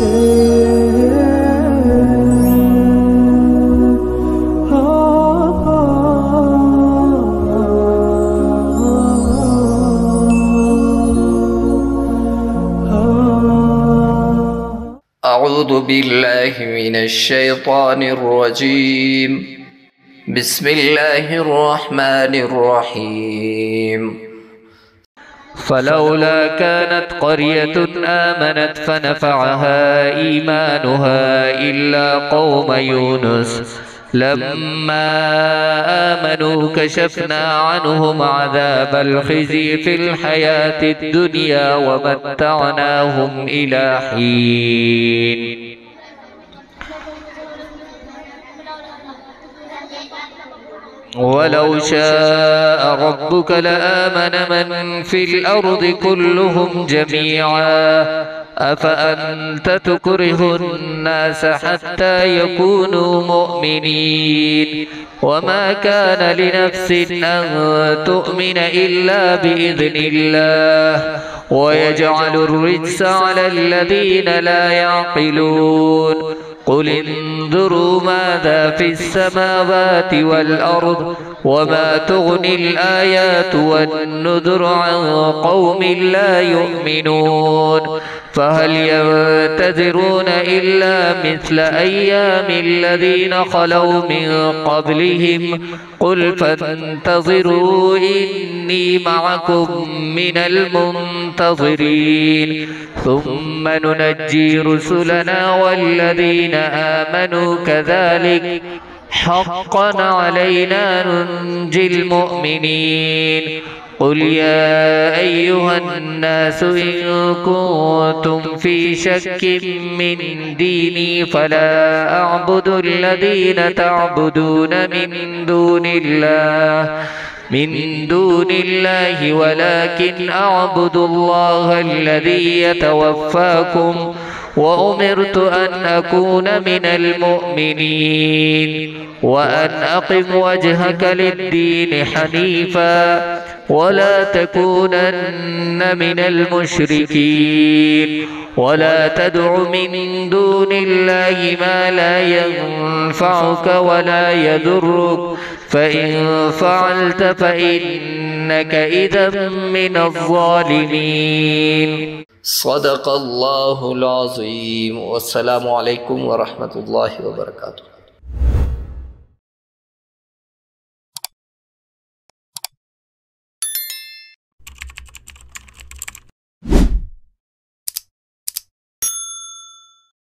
أعوذ بالله من الشيطان الرجيم. بسم الله الرحمن الرحيم. فلولا كانت قرية آمنت فنفعها إيمانها إلا قوم يونس لما آمنوا كشفنا عنهم عذاب الخزي في الحياة الدنيا ومتعناهم إلى حين. ولو شاء ربك لآمن من في الأرض كلهم جميعا أفأنت تكره الناس حتى يكونوا مؤمنين وما كان لنفس أن تؤمن إلا بإذن الله ويجعل الرجس على الذين لا يعقلون. قل انظروا ماذا في السماوات والأرض وما تغني الآيات والنذر عن قوم لا يؤمنون فهل ينتظرون إلا مثل أيام الذين خلوا من قبلهم قل فانتظروا إني معكم من المنتظرين ثم ننجي رسلنا والذين آمنوا كذلك حقا علينا ننجي المؤمنين. قل يا أيها الناس إن كنتم في شك من ديني فلا أعبد الذين تعبدون من دون الله ولكن أعبد الله الذي يتوفاكم وأمرت أن أكون من المؤمنين وأن أقم وجهك للدين حنيفا ولا تكونن من المشركين ولا تدع من دون الله ما لا ينفعك ولا يضرك فإن فعلت فإنك إذا من الظالمين. صدق الله العظيم. والسلام عليكم ورحمة الله وبركاته.